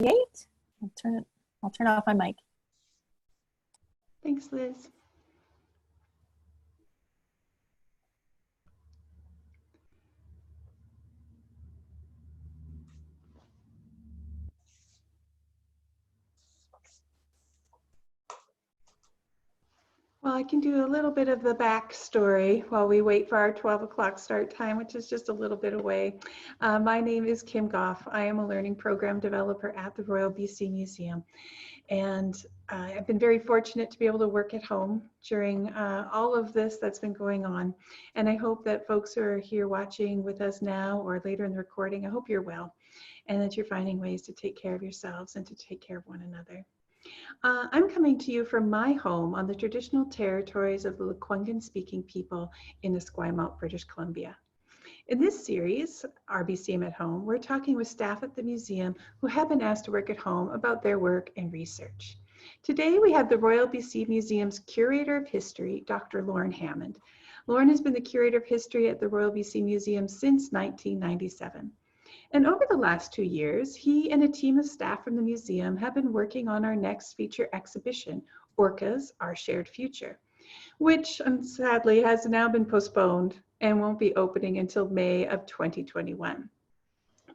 I'll turn off my mic. Thanks, Liz. Well, I can do a little bit of the backstory while we wait for our 12 o'clock start time, which is just a little bit away. My name is Kim Goff. I am a learning program developer at the Royal BC Museum. And I've been very fortunate to be able to work at home during all of this that's been going on. And I hope that folks who are here watching with us now or later in the recording, I hope you're well and that you're finding ways to take care of yourselves and to take care of one another. I'm coming to you from my home on the traditional territories of the Lekwungen speaking people in Esquimalt, British Columbia. In this series, RBCM at Home, we're talking with staff at the museum who have been asked to work at home about their work and research. Today, we have the Royal BC Museum's Curator of History, Dr. Lorne Hammond. Lorne has been the Curator of History at the Royal BC Museum since 1997. And over the last 2 years, he and a team of staff from the museum have been working on our next feature exhibition, Orcas, Our Shared Future, which sadly has now been postponed and won't be opening until May of 2021.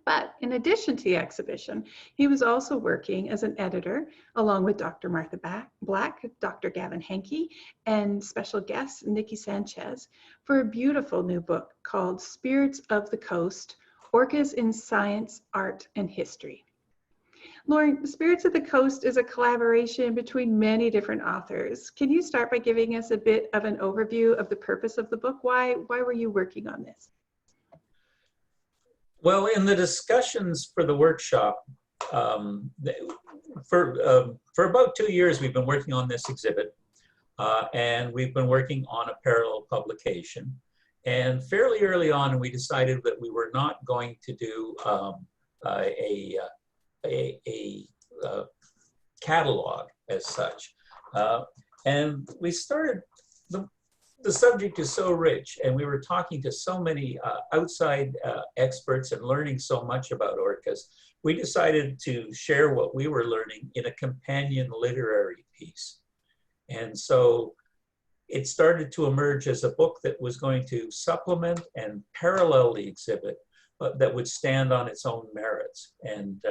But in addition to the exhibition, he was also working as an editor along with Dr. Martha Black, Dr. Gavin Henke, and special guest Nikki Sanchez for a beautiful new book called Spirits of the Coast, Orcas in Science, Art, and History. Lorne, Spirits of the Coast is a collaboration between many different authors. Can you start by giving us a bit of an overview of the purpose of the book? Why were you working on this? Well, in the discussions for the workshop, for about 2 years, we've been working on this exhibit, and we've been working on a parallel publication. And fairly early on, we decided that we were not going to do a catalog as such. And we started, the subject is so rich, and we were talking to so many outside experts and learning so much about orcas, we decided to share what we were learning in a companion literary piece. And so it started to emerge as a book that was going to supplement and parallel the exhibit, but that would stand on its own merits. And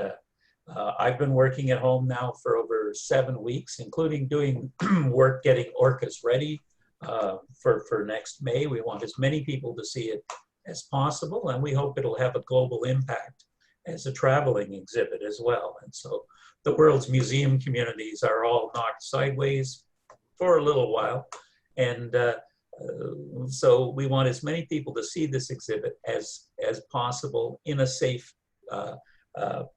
I've been working at home now for over 7 weeks, including doing work getting orcas ready for next May. We want as many people to see it as possible, and we hope it'll have a global impact as a traveling exhibit as well. And so the world's museum communities are all knocked sideways for a little while. And so we want as many people to see this exhibit as possible in a safe,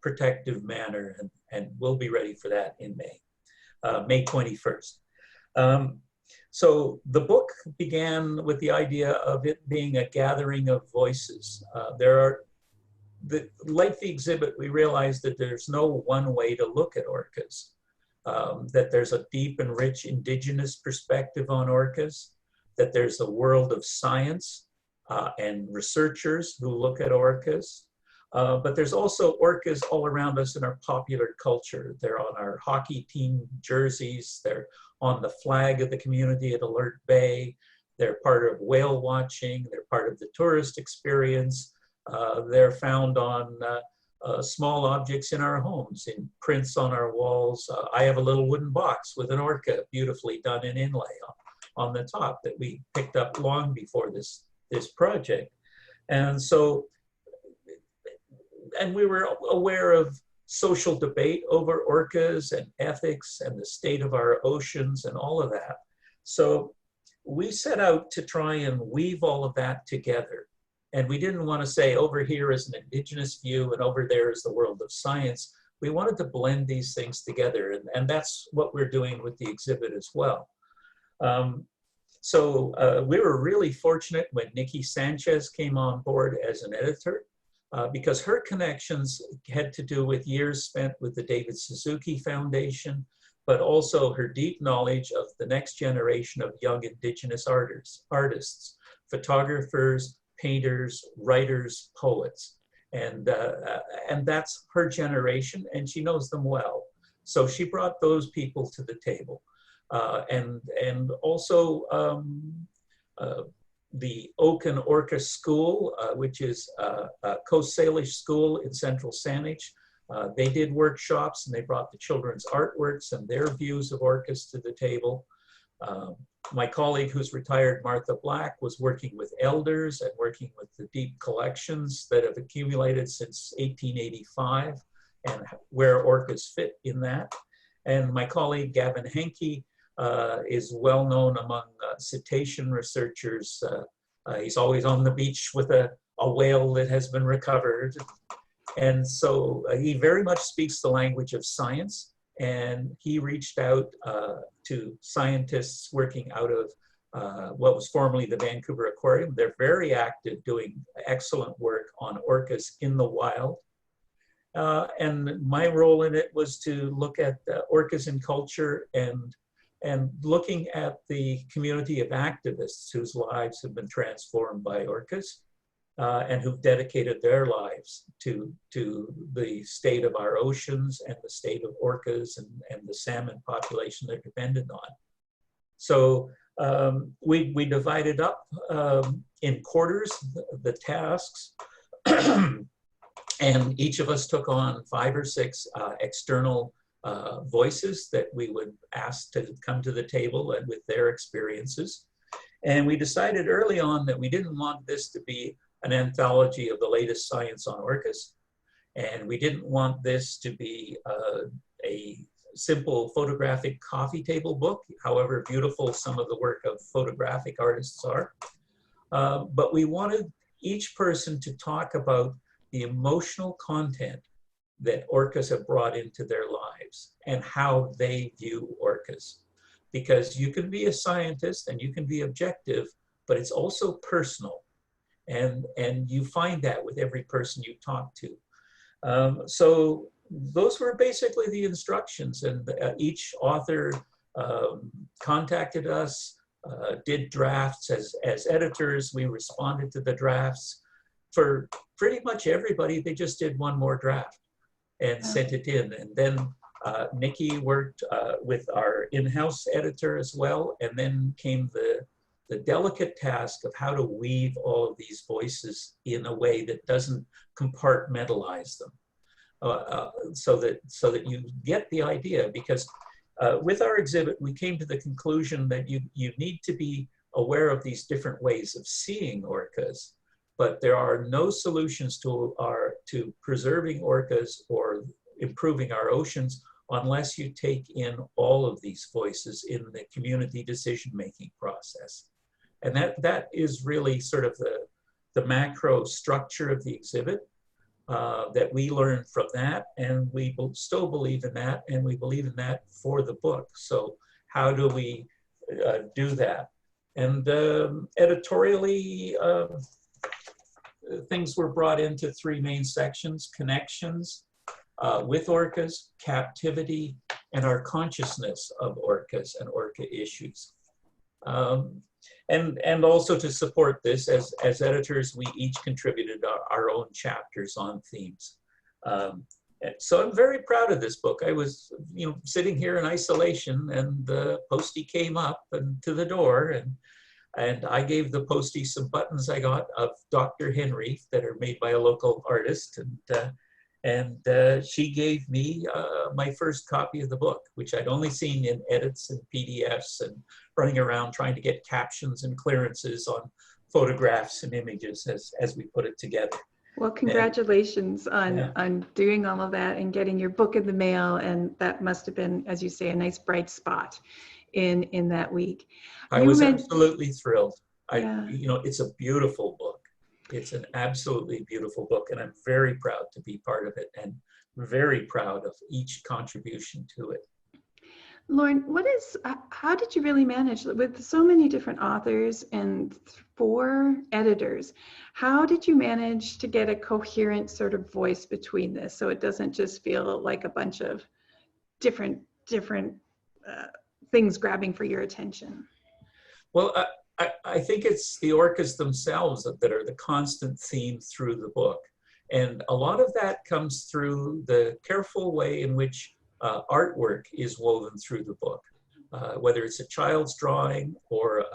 protective manner, and we'll be ready for that in May 21st. So the book began with the idea of it being a gathering of voices. Like the exhibit, we realized that there's no one way to look at orcas. That there's a deep and rich indigenous perspective on orcas, that there's a world of science and researchers who look at orcas, but there's also orcas all around us in our popular culture. They're on our hockey team jerseys, they're on the flag of the community at Alert Bay, they're part of whale watching, they're part of the tourist experience, they're found on small objects in our homes, in prints on our walls. I have a little wooden box with an orca beautifully done in inlay on the top that we picked up long before this project. And so, and we were aware of social debate over orcas and ethics and the state of our oceans and all of that. So we set out to try and weave all of that together. And we didn't want to say over here is an indigenous view and over there is the world of science. We wanted to blend these things together, and that's what we're doing with the exhibit as well. We were really fortunate when Nikki Sanchez came on board as an editor, because her connections had to do with years spent with the David Suzuki Foundation, but also her deep knowledge of the next generation of young indigenous artists, photographers, painters, writers, poets. And that's her generation, and she knows them well. So she brought those people to the table. And also the Oak and Orca School, which is a Coast Salish school in Central Saanich. They did workshops, and they brought the children's artworks and their views of orcas to the table. My colleague who's retired, Martha Black, was working with elders and working with the deep collections that have accumulated since 1885 and where orcas fit in that. And my colleague, Gavin Henke, is well known among cetacean researchers. He's always on the beach with a whale that has been recovered. And so he very much speaks the language of science. And he reached out to scientists working out of what was formerly the Vancouver Aquarium. They're very active, doing excellent work on orcas in the wild. And my role in it was to look at orcas in culture and looking at the community of activists whose lives have been transformed by orcas. And who've dedicated their lives to the state of our oceans and the state of orcas and the salmon population they're dependent on. So we divided up in quarters the tasks, and each of us took on 5 or 6 external voices that we would ask to come to the table and with their experiences. And we decided early on that we didn't want this to be an anthology of the latest science on orcas. And we didn't want this to be a simple photographic coffee table book, however beautiful some of the work of photographic artists are. But we wanted each person to talk about the emotional content that orcas have brought into their lives and how they view orcas. Because you can be a scientist and you can be objective, but it's also personal. And you find that with every person you talk to. So those were basically the instructions, and each author contacted us, did drafts as editors. We responded to the drafts. For pretty much everybody, they just did one more draft and sent it in. And then Nikki worked with our in-house editor as well, and then came the delicate task of how to weave all of these voices in a way that doesn't compartmentalize them, so that you get the idea. Because with our exhibit, we came to the conclusion that you need to be aware of these different ways of seeing orcas, but there are no solutions to preserving orcas or improving our oceans unless you take in all of these voices in the community decision-making process. And that is really sort of the macro structure of the exhibit that we learned from that, and we still believe in that, and we believe in that for the book. So how do we do that? And editorially, things were brought into 3 main sections: connections with orcas, captivity, and our consciousness of orcas and orca issues. And also to support this, as editors, we each contributed our own chapters on themes. So I'm very proud of this book. I was, sitting here in isolation, and the postie came up and to the door, and I gave the postie some buttons I got of Dr. Henry that are made by a local artist, and she gave me my first copy of the book, which I'd only seen in edits and PDFs and running around trying to get captions and clearances on photographs and images as we put it together. Well, congratulations on doing all of that and getting your book in the mail. And that must have been, as you say, a nice bright spot in that week. I was absolutely thrilled. It's a beautiful book. It's an absolutely beautiful book, and I'm very proud to be part of it, and very proud of each contribution to it. Lorne, how did you really manage with so many different authors and 4 editors? How did you manage to get a coherent sort of voice between this, so it doesn't just feel like a bunch of different things grabbing for your attention? Well, I think it's the orcas themselves that are the constant theme through the book. And a lot of that comes through the careful way in which artwork is woven through the book. Whether it's a child's drawing or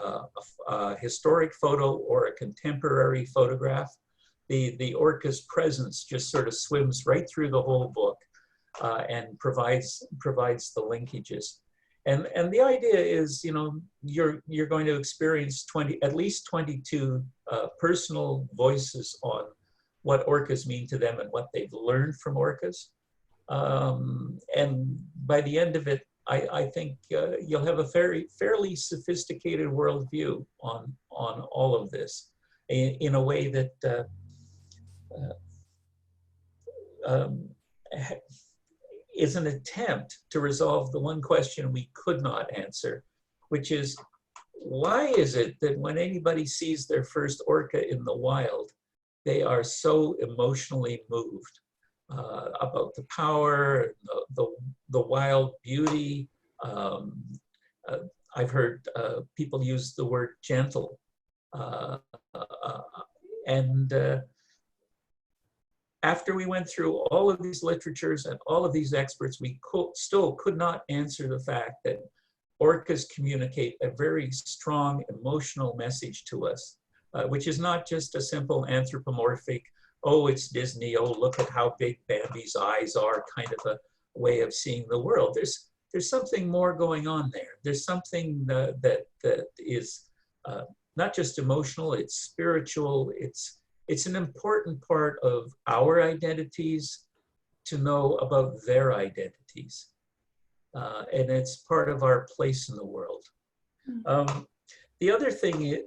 a historic photo or a contemporary photograph, the orca's presence just sort of swims right through the whole book and provides the linkages. And the idea is, you know, you're going to experience at least 22 personal voices on what orcas mean to them and what they've learned from orcas. And by the end of it, I think you'll have a fairly sophisticated worldview on all of this in a way that is an attempt to resolve the one question we could not answer, which is, why is it that when anybody sees their first orca in the wild, they are so emotionally moved about the power, the wild beauty? I've heard people use the word gentle. After we went through all of these literatures and all of these experts, we still could not answer the fact that orcas communicate a very strong emotional message to us, which is not just a simple anthropomorphic, oh, it's Disney, oh, look at how big Bambi's eyes are, kind of a way of seeing the world. There's something more going on there. There's something that is not just emotional, it's spiritual, it's an important part of our identities to know about their identities. And it's part of our place in the world. The other thing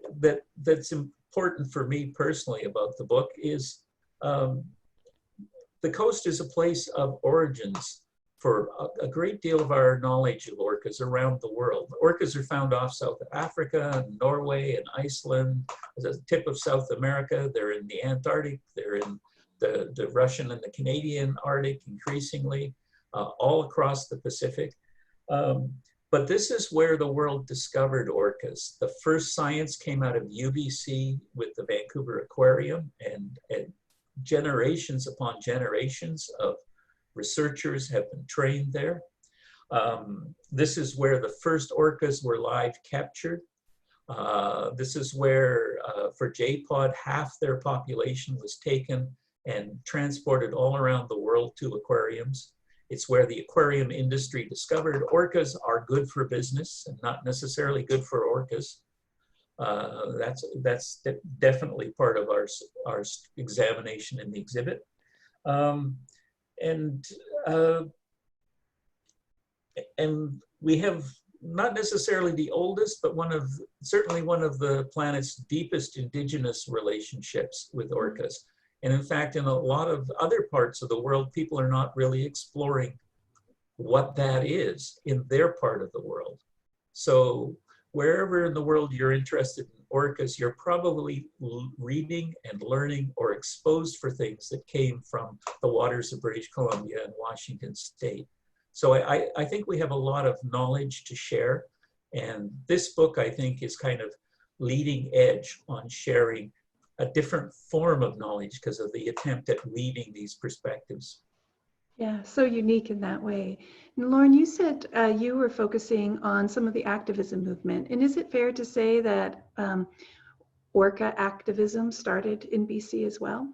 that's important for me personally about the book is the coast is a place of origins for a great deal of our knowledge of orcas around the world. Orcas are found off South Africa, Norway, and Iceland, as a tip of South America. They're in the Antarctic, they're in the Russian and the Canadian Arctic increasingly, all across the Pacific. But this is where the world discovered orcas. The first science came out of UBC with the Vancouver Aquarium, and generations upon generations of researchers have been trained there. This is where the first orcas were live captured. This is where, for J-pod, half their population was taken and transported all around the world to aquariums. It's where the aquarium industry discovered orcas are good for business and not necessarily good for orcas. That's definitely part of our examination in the exhibit. And we have not necessarily the oldest, but certainly one of the planet's deepest indigenous relationships with orcas. And in fact, in a lot of other parts of the world, people are not really exploring what that is in their part of the world. So wherever in the world you're interested in orcas, you're probably reading and learning or exposed for things that came from the waters of British Columbia and Washington State. So I think we have a lot of knowledge to share. And this book, I think, is kind of leading edge on sharing a different form of knowledge because of the attempt at weaving these perspectives. Yeah, so unique in that way. And Lorne, you said you were focusing on some of the activism movement. And is it fair to say that Orca activism started in BC as well?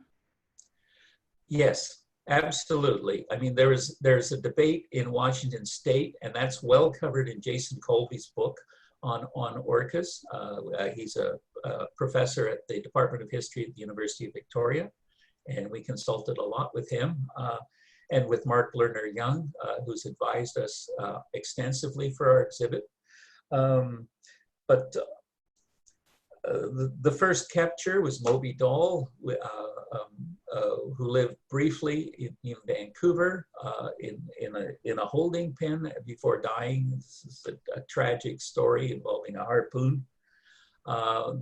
Yes, absolutely. I mean, there's a debate in Washington State, and that's well covered in Jason Colby's book on orcas. He's a professor at the Department of History at the University of Victoria, and we consulted a lot with him. And with Mark Lerner-Young, who's advised us extensively for our exhibit. But the first capture was Moby Doll, who lived briefly in Vancouver in a holding pen before dying. This is a tragic story involving a harpoon.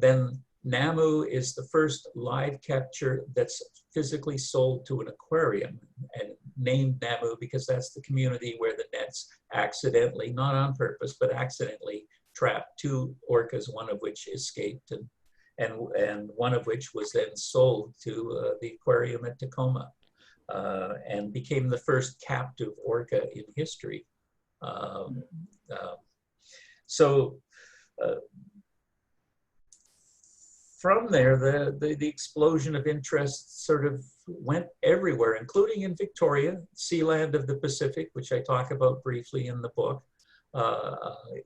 Then Namu is the first live capture that's physically sold to an aquarium, and named Namu because that's the community where the nets accidentally, not on purpose, but accidentally trapped two orcas, one of which escaped and one of which was then sold to the aquarium at Tacoma, and became the first captive orca in history. So from there, the explosion of interest sort of went everywhere, including in Victoria, Sealand of the Pacific, which I talk about briefly in the book,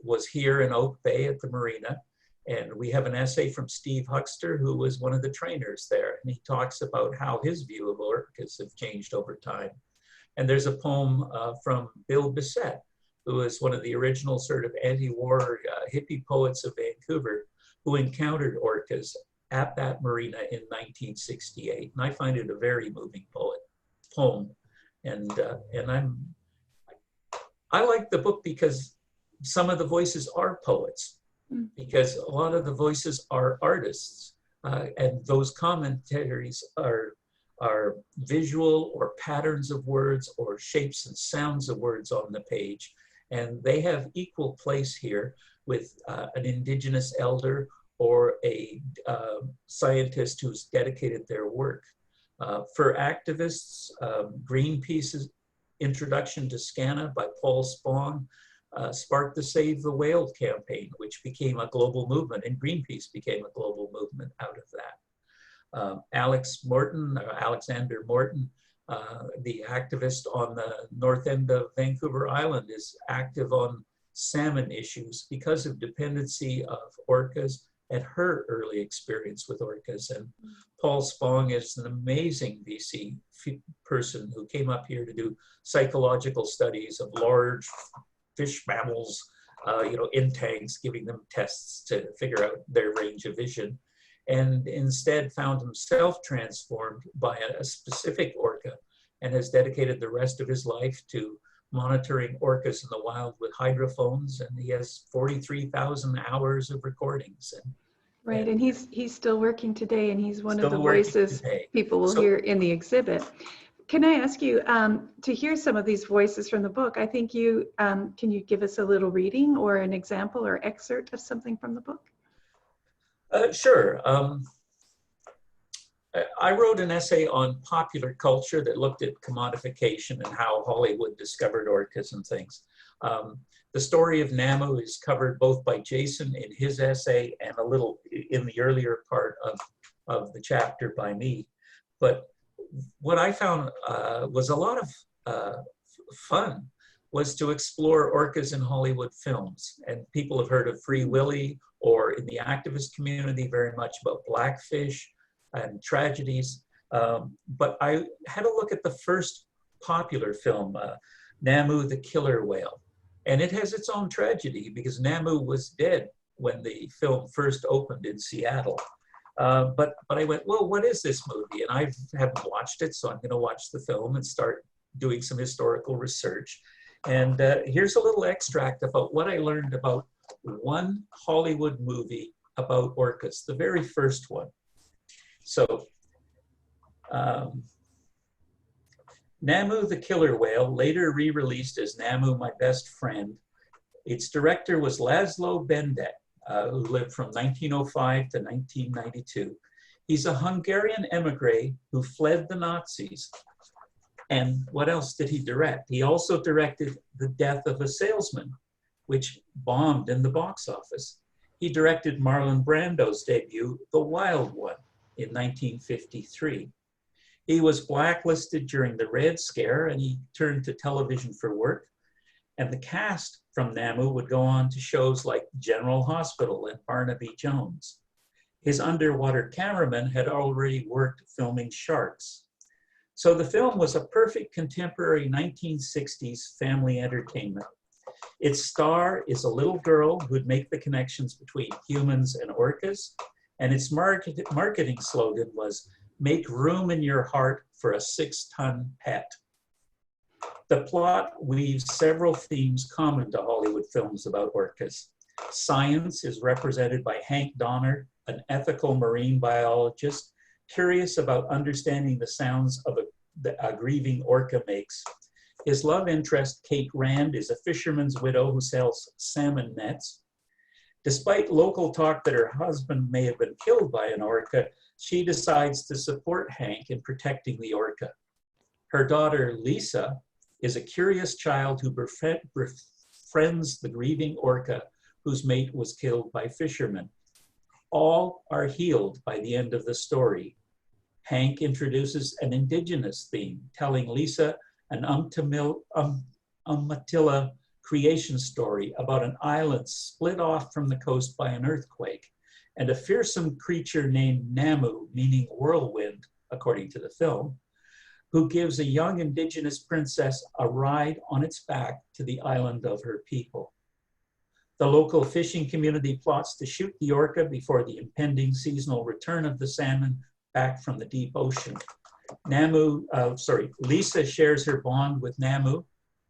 was here in Oak Bay at the marina. And we have an essay from Steve Huxter, who was one of the trainers there. And he talks about how his view of orcas have changed over time. And there's a poem from Bill Bissett, who is one of the original sort of anti-war hippie poets of Vancouver, who encountered orcas at that marina in 1968. And I find it a very moving poem. And I like the book because some of the voices are poets, because a lot of the voices are artists, and those commentaries are visual or patterns of words or shapes and sounds of words on the page. And they have equal place here with an Indigenous elder or a scientist who's dedicated their work. For activists, Greenpeace's Introduction to SCANA by Paul Spong sparked the Save the Whale campaign, which became a global movement, and Greenpeace became a global movement out of that. Alexander Morton, the activist on the north end of Vancouver Island, is active on salmon issues because of dependency of orcas and her early experience with orcas. And Paul Spong is an amazing BC person who came up here to do psychological studies of large fish mammals, in tanks, giving them tests to figure out their range of vision, and instead found himself transformed by a specific orca and has dedicated the rest of his life to monitoring orcas in the wild with hydrophones, and he has 43,000 hours of recordings. Right, and he's still working today, and he's one of the voices people will hear in the exhibit. Can I ask you to hear some of these voices from the book? I think you can you give us a little reading or an example or excerpt of something from the book? Sure. I wrote an essay on popular culture that looked at commodification and how Hollywood discovered orcas and things. The story of Namu is covered both by Jason in his essay and a little in the earlier part of the chapter by me. But what I found was a lot of fun was to explore orcas in Hollywood films. And people have heard of Free Willy, or in the activist community very much about Blackfish and tragedies. But I had a look at the first popular film, Namu the Killer Whale. And it has its own tragedy because Namu was dead when the film first opened in Seattle. But I went, well, what is this movie? And I haven't watched it, so I'm gonna watch the film and start doing some historical research. And here's a little extract about what I learned about one Hollywood movie about orcas, the very first one. So, Namu the Killer Whale, later re-released as Namu My Best Friend. Its director was Laszlo Benedek, who lived from 1905 to 1992. He's a Hungarian emigre who fled the Nazis. And what else did he direct? He also directed The Death of a Salesman, which bombed in the box office. He directed Marlon Brando's debut, The Wild One, in 1953. He was blacklisted during the Red Scare, and he turned to television for work. And the cast from Namu would go on to shows like General Hospital and Barnaby Jones. His underwater cameraman had already worked filming sharks. So the film was a perfect contemporary 1960s family entertainment. Its star is a little girl who'd make the connections between humans and orcas, and its marketing slogan was, "Make room in your heart for a 6-ton pet." The plot weaves several themes common to Hollywood films about orcas. Science is represented by Hank Donner, an ethical marine biologist, curious about understanding the sounds of a grieving orca makes. His love interest, Kate Rand, is a fisherman's widow who sells salmon nets. Despite local talk that her husband may have been killed by an orca, she decides to support Hank in protecting the orca. Her daughter, Lisa, is a curious child who befriends the grieving orca whose mate was killed by fishermen. All are healed by the end of the story. Hank introduces an indigenous theme, telling Lisa an Umatilla creation story about an island split off from the coast by an earthquake, and a fearsome creature named Namu, meaning whirlwind, according to the film, who gives a young indigenous princess a ride on its back to the island of her people. The local fishing community plots to shoot the orca before the impending seasonal return of the salmon back from the deep ocean. Lisa shares her bond with Namu,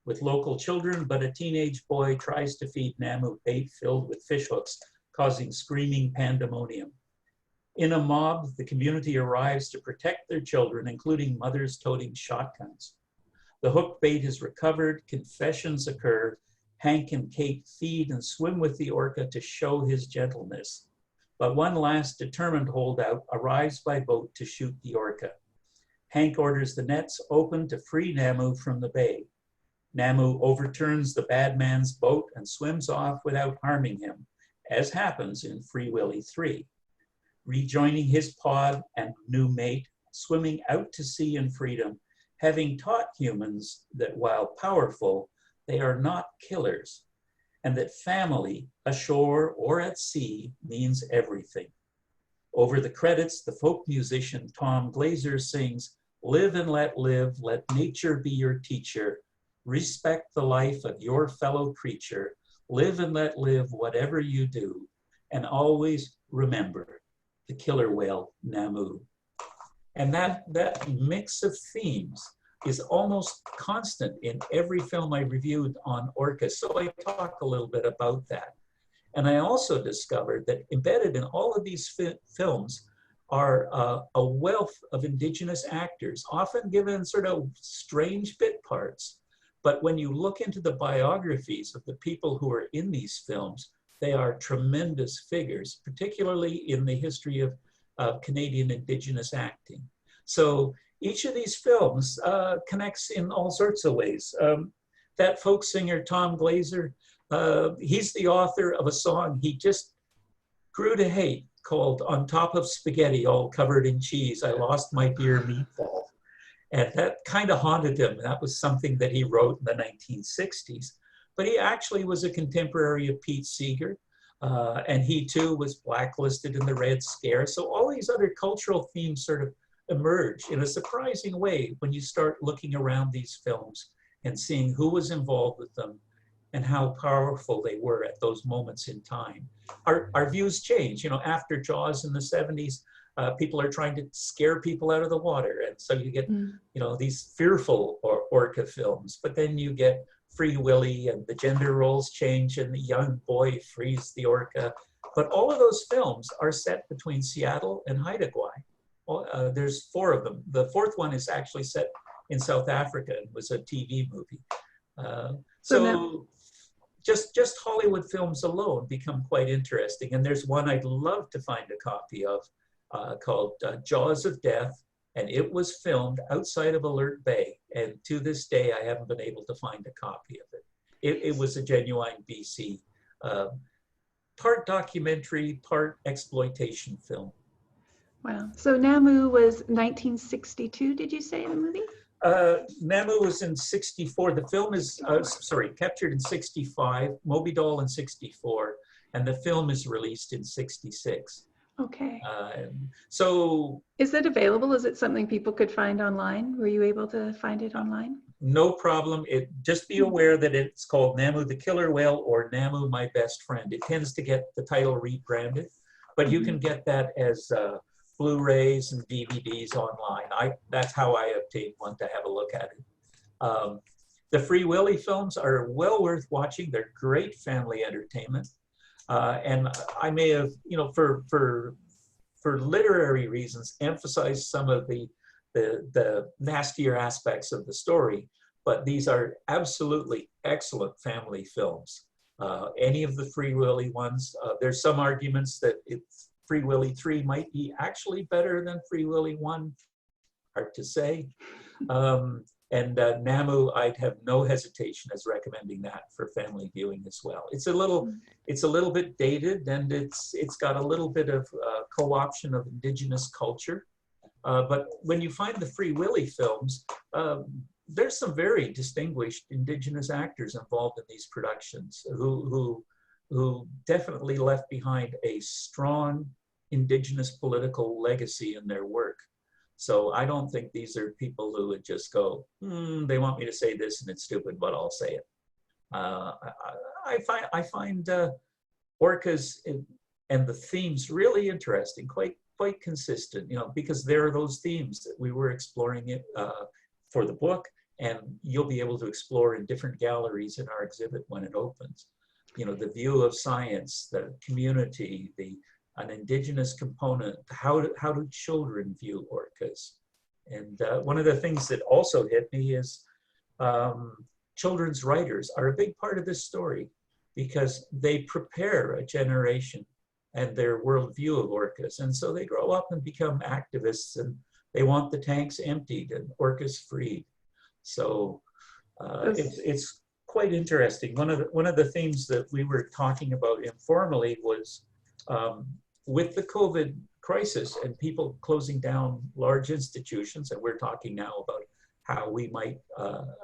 with local children, but a teenage boy tries to feed Namu bait filled with fishhooks, causing screaming pandemonium. In a mob, the community arrives to protect their children, including mothers toting shotguns. The hook bait is recovered, confessions occur. Hank and Kate feed and swim with the orca to show his gentleness. But one last determined holdout arrives by boat to shoot the orca. Hank orders the nets open to free Namu from the bay. Namu overturns the bad man's boat and swims off without harming him, as happens in Free Willy 3. Rejoining his pod and new mate, swimming out to sea in freedom, having taught humans that while powerful, they are not killers, and that family, ashore or at sea, means everything. Over the credits, the folk musician Tom Glazer sings, "Live and let live, let nature be your teacher, respect the life of your fellow creature, live and let live whatever you do, and always remember the killer whale, Namu." And that mix of themes is almost constant in every film I reviewed on orcas. So I talk a little bit about that. And I also discovered that embedded in all of these films are a wealth of indigenous actors, often given sort of strange bit parts. But when you look into the biographies of the people who are in these films, they are tremendous figures, particularly in the history of Canadian Indigenous acting. So each of these films connects in all sorts of ways. That folk singer, Tom Glazer, he's the author of a song he just grew to hate called "On Top of Spaghetti, All Covered in Cheese, I Lost My Dear Meatball." And that kind of haunted him. That was something that he wrote in the 1960s. But he actually was a contemporary of Pete Seeger. And he too was blacklisted in the Red Scare. So all these other cultural themes sort of emerge in a surprising way when you start looking around these films and seeing who was involved with them and how powerful they were at those moments in time. Our views change. You know, after Jaws in the 70s, people are trying to scare people out of the water. And so you get, you know, these fearful orca films, but then you get Free Willy and the gender roles change and the young boy frees the orca. But all of those films are set between Seattle and Haida Gwaii. There's 4 of them. The 4th one is actually set in South Africa and was a TV movie. So just Hollywood films alone become quite interesting. And there's one I'd love to find a copy of called Jaws of Death. And it was filmed outside of Alert Bay. And to this day, I haven't been able to find a copy of it. It was a genuine BC, part documentary, part exploitation film. Wow. So Namu was 1962, did you say, in the movie? Namu was in 64. The film is, captured in 65, Moby Doll in 64, and the film is released in 66. Okay. So is it available? Is it something people could find online? Were you able to find it online? No problem. Just be aware that it's called Namu the Killer Whale or Namu My Best Friend. It tends to get the title rebranded, but you can get that as Blu-rays and DVDs online. That's how I obtained one to have a look at it. The Free Willy films are well worth watching. They're great family entertainment. And I may have, you know, for literary reasons, emphasized some of the nastier aspects of the story, but these are absolutely excellent family films. any of the Free Willy ones. There's some arguments that Free Willy 3 might be actually better than Free Willy 1, hard to say. And Namu, I'd have no hesitation as recommending that for family viewing as well. It's a little bit dated, and it's got a little bit of co-option of indigenous culture. But when you find the Free Willy films, there's some very distinguished indigenous actors involved in these productions who definitely left behind a strong indigenous political legacy in their work. So I don't think these are people who would just go, they want me to say this and it's stupid, but I'll say it. I find orcas and the themes really interesting, quite consistent, because there are those themes that we were exploring it for the book, and you'll be able to explore in different galleries in our exhibit when it opens. The view of science, the community, an indigenous component, how do children view orcas? And one of the things that also hit me is children's writers are a big part of this story, because they prepare a generation and their worldview of orcas. And so they grow up and become activists, and they want the tanks emptied and orcas freed. So it's quite interesting. One of the themes that we were talking about informally was with the COVID crisis and people closing down large institutions, and we're talking now about how we might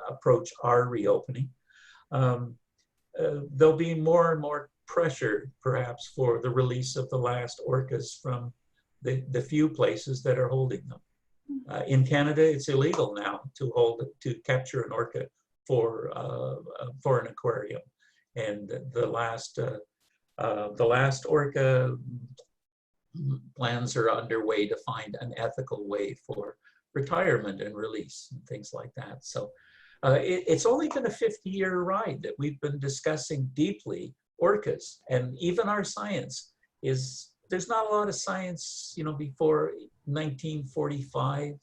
approach our reopening, there'll be more and more pressure perhaps for the release of the last orcas from the few places that are holding them. In Canada, it's illegal now to capture an orca for an aquarium, and the last orca plans are underway to find an ethical way for retirement and release and things like that. So it's only been a 50-year ride that we've been discussing deeply orcas, and even our science there's not a lot of science, before 1945,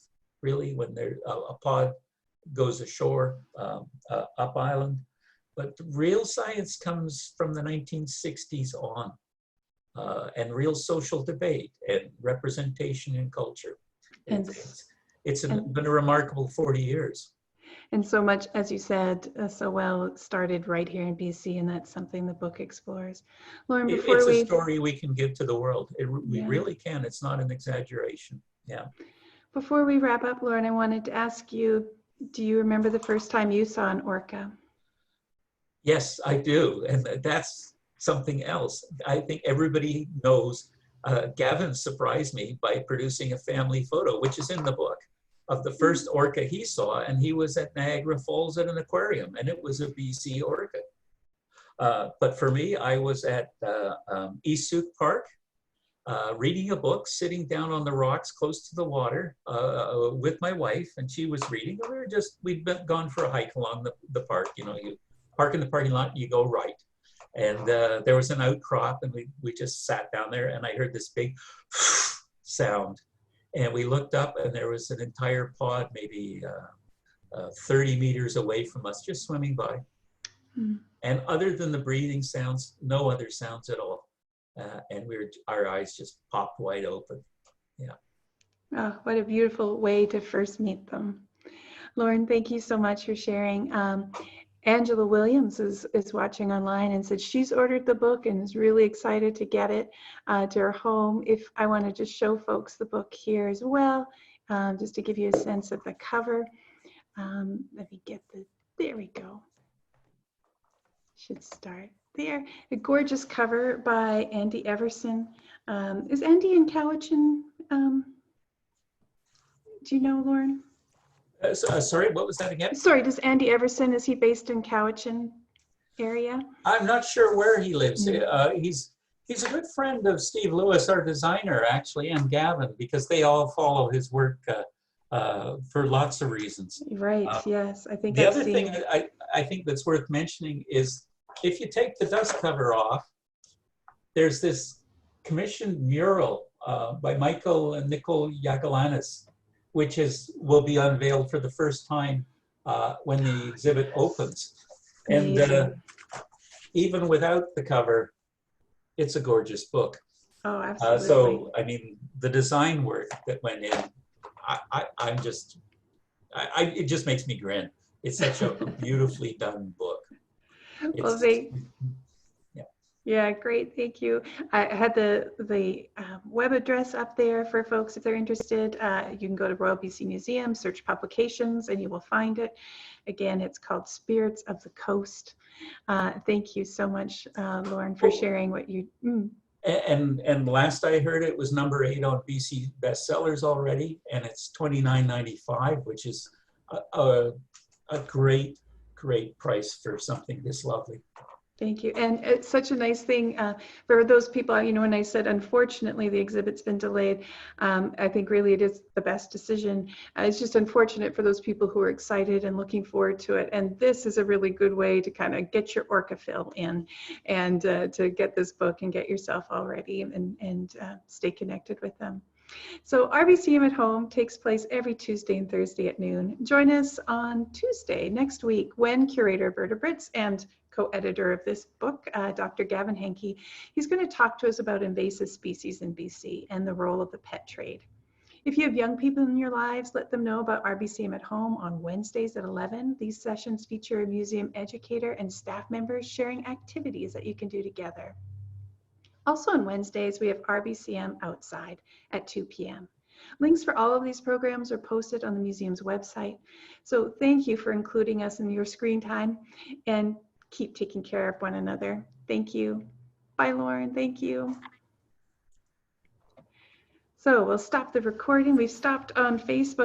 really, when a pod goes ashore up island. But real science comes from the 1960s on, and real social debate and representation in culture. It's been a remarkable 40 years. And so much, as you said so well, it started right here in BC, and that's something the book explores. Lauren, it's a story we can give to the world. We really can. It's not an exaggeration. Yeah. Before we wrap up, Lauren, I wanted to ask you, do you remember the first time you saw an orca? Yes, I do. And that's something else. I think everybody knows Gavin surprised me by producing a family photo, which is in the book, of the first orca he saw, and he was at Niagara Falls at an aquarium, and it was a BC orca. But for me, I was at East Souk Park, reading a book, sitting down on the rocks close to the water with my wife, and she was reading. We'd gone for a hike along the park. You park in the parking lot, you go right. And there was an outcrop, and we just sat down there, and I heard this big sound. And we looked up, and there was an entire pod, maybe 30 meters away from us, just swimming by. Mm. And other than the breathing sounds, no other sounds at all. And our eyes just popped wide open. Yeah. Oh, what a beautiful way to first meet them. Lauren, thank you so much for sharing. Angela Williams is watching online and said she's ordered the book and is really excited to get it to her home. If I want to just show folks the book here as well, just to give you a sense of the cover. Let me get there we go. Should start there. A gorgeous cover by Andy Everson. Is Andy in Cowichan? Do you know, Lauren? Sorry, what was that again? Sorry, does Andy Everson, is he based in Cowichan area? I'm not sure where he lives. Mm-hmm. He's a good friend of Steve Lewis, our designer, actually, and Gavin, because they all follow his work for lots of reasons. Right, yes. I think the other thing I think that's worth mentioning is if you take the dust cover off, there's this commissioned mural by Michael and Nicole Yagalanis, which will be unveiled for the first time when the exhibit opens. And even without the cover, it's a gorgeous book. Oh, absolutely. So, I mean, the design work that went in, it just makes me grin. It's such a beautifully done book. Well, Yeah. yeah, great. Thank you. I had the web address up there for folks if they're interested. You can go to Royal BC Museum, search publications, and you will find it. Again, it's called Spirits of the Coast. Thank you so much, Lorne, for sharing what you. And last I heard, it was #8 on BC bestsellers already, and it's $29.95, which is a great price for something this lovely. Thank you. And it's such a nice thing for those people, you know, when I said, unfortunately, the exhibit's been delayed, I think really it is the best decision. It's just unfortunate for those people who are excited and looking forward to it. And this is a really good way to kind of get your Orca fill in and to get this book and get yourself all ready and stay connected with them. So RBCM at Home takes place every Tuesday and Thursday at noon. Join us on Tuesday next week when Curator of Vertebrates and co-editor of this book, Dr. Gavin Henke, he's going to talk to us about invasive species in BC and the role of the pet trade. If you have young people in your lives, let them know about RBCM at Home on Wednesdays at 11. These sessions feature a museum educator and staff members sharing activities that you can do together. Also on Wednesdays, we have RBCM Outside at 2 p.m. Links for all of these programs are posted on the museum's website. So thank you for including us in your screen time and keep taking care of one another. Thank you. Bye, Lorne. Thank you. So we'll stop the recording. We've stopped on Facebook.